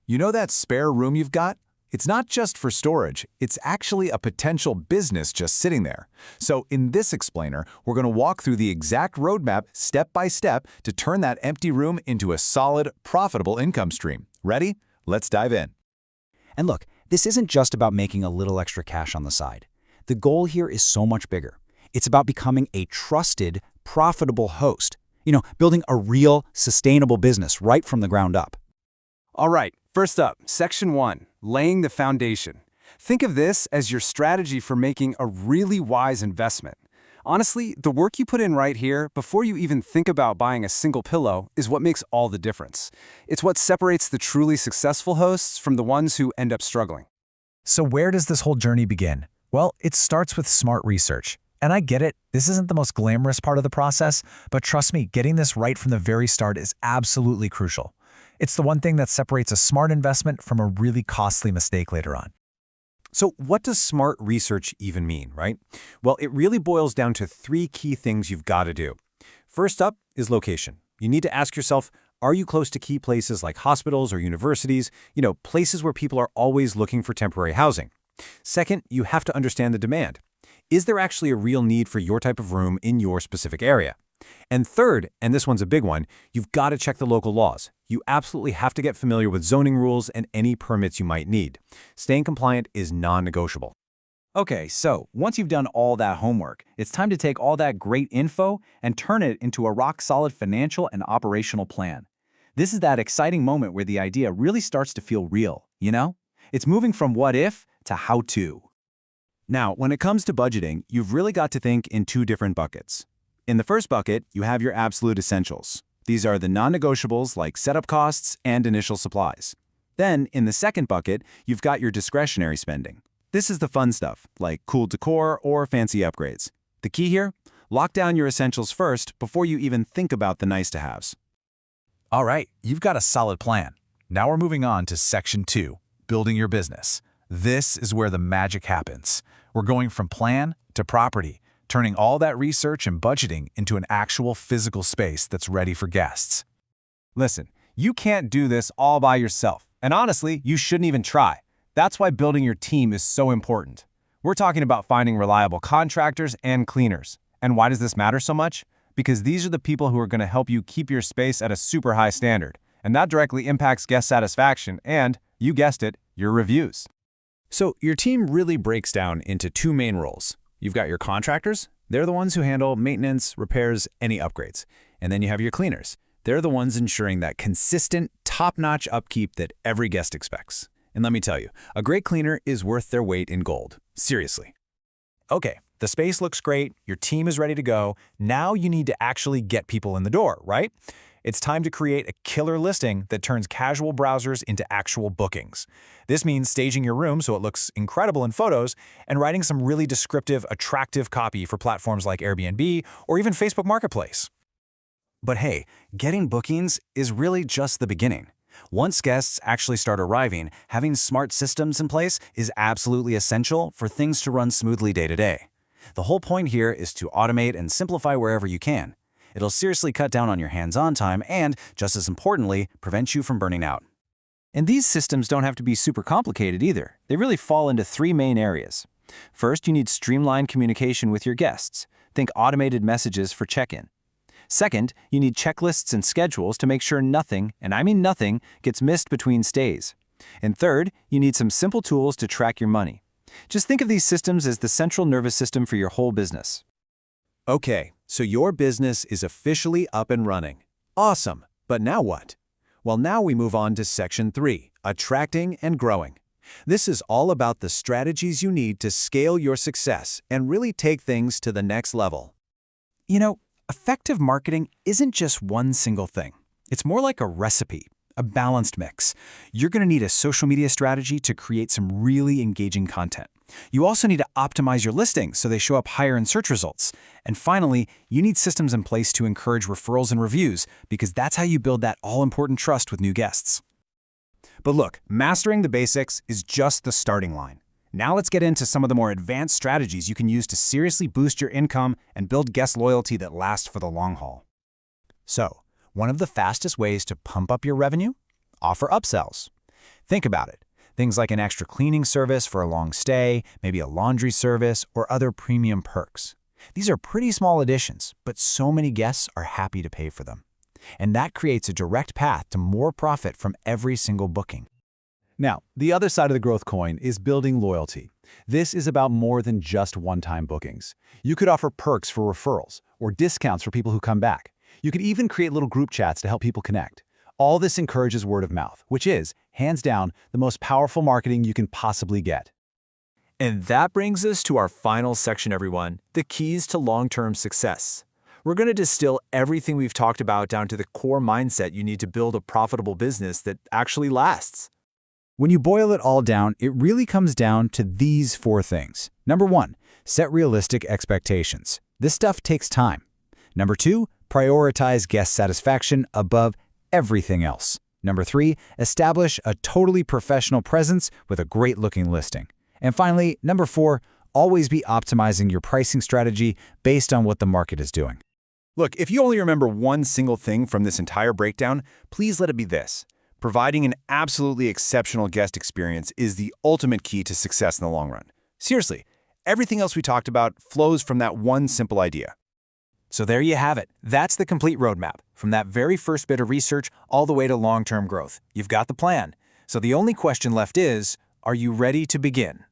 You know that spare room you've got? It's not just for storage, it's actually a potential business just sitting there. So in this explainer, we're going to walk through the exact roadmap step by step to turn that empty room into a solid, profitable income stream. Ready? Let's dive in. And look, this isn't just about making a little extra cash on the side. The goal here is so much bigger. It's about becoming a trusted, profitable host. Building a real, sustainable business right from the ground up. All right, first up, Section 1, laying the foundation. Think of this as your strategy for making a really wise investment. Honestly, the work you put in right here, before you even think about buying a single pillow, is what makes all the difference. It's what separates the truly successful hosts from the ones who end up struggling. So where does this whole journey begin? Well, it starts with smart research. And I get it, this isn't the most glamorous part of the process, but trust me, getting this right from the very start is absolutely crucial. It's the one thing that separates a smart investment from a really costly mistake later on. So what does smart research even mean, right? Well, it really boils down to three key things you've got to do. First up is location. You need to ask yourself, are you close to key places like hospitals or universities, places where people are always looking for temporary housing? Second, you have to understand the demand. Is there actually a real need for your type of room in your specific area? And third, and this one's a big one, you've got to check the local laws. You absolutely have to get familiar with zoning rules and any permits you might need. Staying compliant is non-negotiable. Okay, so once you've done all that homework, it's time to take all that great info and turn it into a rock-solid financial and operational plan. This is that exciting moment where the idea really starts to feel real, It's moving from what if to how to. Now, when it comes to budgeting, you've really got to think in two different buckets. In the first bucket, you have your absolute essentials. These are the non-negotiables like setup costs and initial supplies. Then, in the second bucket, you've got your discretionary spending. This is the fun stuff, like cool decor or fancy upgrades. The key here? Lock down your essentials first before you even think about the nice-to-haves. All right, you've got a solid plan. Now we're moving on to Section 2, building your business. This is where the magic happens. We're going from plan to property, turning all that research and budgeting into an actual physical space that's ready for guests. Listen, you can't do this all by yourself. And honestly, you shouldn't even try. That's why building your team is so important. We're talking about finding reliable contractors and cleaners. And why does this matter so much? Because these are the people who are going to help you keep your space at a super high standard. And that directly impacts guest satisfaction and, you guessed it, your reviews. So your team really breaks down into two main roles. You've got your contractors. They're the ones who handle maintenance, repairs, any upgrades. And then you have your cleaners. They're the ones ensuring that consistent, top-notch upkeep that every guest expects. And let me tell you, a great cleaner is worth their weight in gold. Seriously. Okay, the space looks great, your team is ready to go. Now you need to actually get people in the door, right? It's time to create a killer listing that turns casual browsers into actual bookings. This means staging your room so it looks incredible in photos and writing some really descriptive, attractive copy for platforms like Airbnb or even Facebook Marketplace. But hey, getting bookings is really just the beginning. Once guests actually start arriving, having smart systems in place is absolutely essential for things to run smoothly day to day. The whole point here is to automate and simplify wherever you can. It'll seriously cut down on your hands-on time and, just as importantly, prevent you from burning out. And these systems don't have to be super complicated either. They really fall into three main areas. First, you need streamlined communication with your guests. Think automated messages for check-in. Second, you need checklists and schedules to make sure nothing, and I mean nothing, gets missed between stays. And third, you need some simple tools to track your money. Just think of these systems as the central nervous system for your whole business. Okay, so your business is officially up and running. Awesome, but now what? Well, now we move on to Section 3, attracting and growing. This is all about the strategies you need to scale your success and really take things to the next level. Effective marketing isn't just one single thing. It's more like a recipe, a balanced mix. You're going to need a social media strategy to create some really engaging content. You also need to optimize your listings so they show up higher in search results. And finally, you need systems in place to encourage referrals and reviews because that's how you build that all-important trust with new guests. But look, mastering the basics is just the starting line. Now let's get into some of the more advanced strategies you can use to seriously boost your income and build guest loyalty that lasts for the long haul. So, one of the fastest ways to pump up your revenue? Offer upsells. Think about it. Things like an extra cleaning service for a long stay, maybe a laundry service, or other premium perks. These are pretty small additions, but so many guests are happy to pay for them. And that creates a direct path to more profit from every single booking. Now, the other side of the growth coin is building loyalty. This is about more than just one-time bookings. You could offer perks for referrals or discounts for people who come back. You could even create little group chats to help people connect. All this encourages word of mouth, which is, hands down, the most powerful marketing you can possibly get. And that brings us to our final section, everyone, the keys to long-term success. We're going to distill everything we've talked about down to the core mindset you need to build a profitable business that actually lasts. When you boil it all down, it really comes down to these 4 things. Number 1, set realistic expectations. This stuff takes time. Number 2, prioritize guest satisfaction above everything else. Number 3, establish a totally professional presence with a great-looking listing. And finally, number 4, always be optimizing your pricing strategy based on what the market is doing. Look, if you only remember one single thing from this entire breakdown, please let it be this. Providing an absolutely exceptional guest experience is the ultimate key to success in the long run. Seriously, everything else we talked about flows from that one simple idea. So there you have it. That's the complete roadmap. From that very first bit of research all the way to long-term growth. You've got the plan. So the only question left is, are you ready to begin?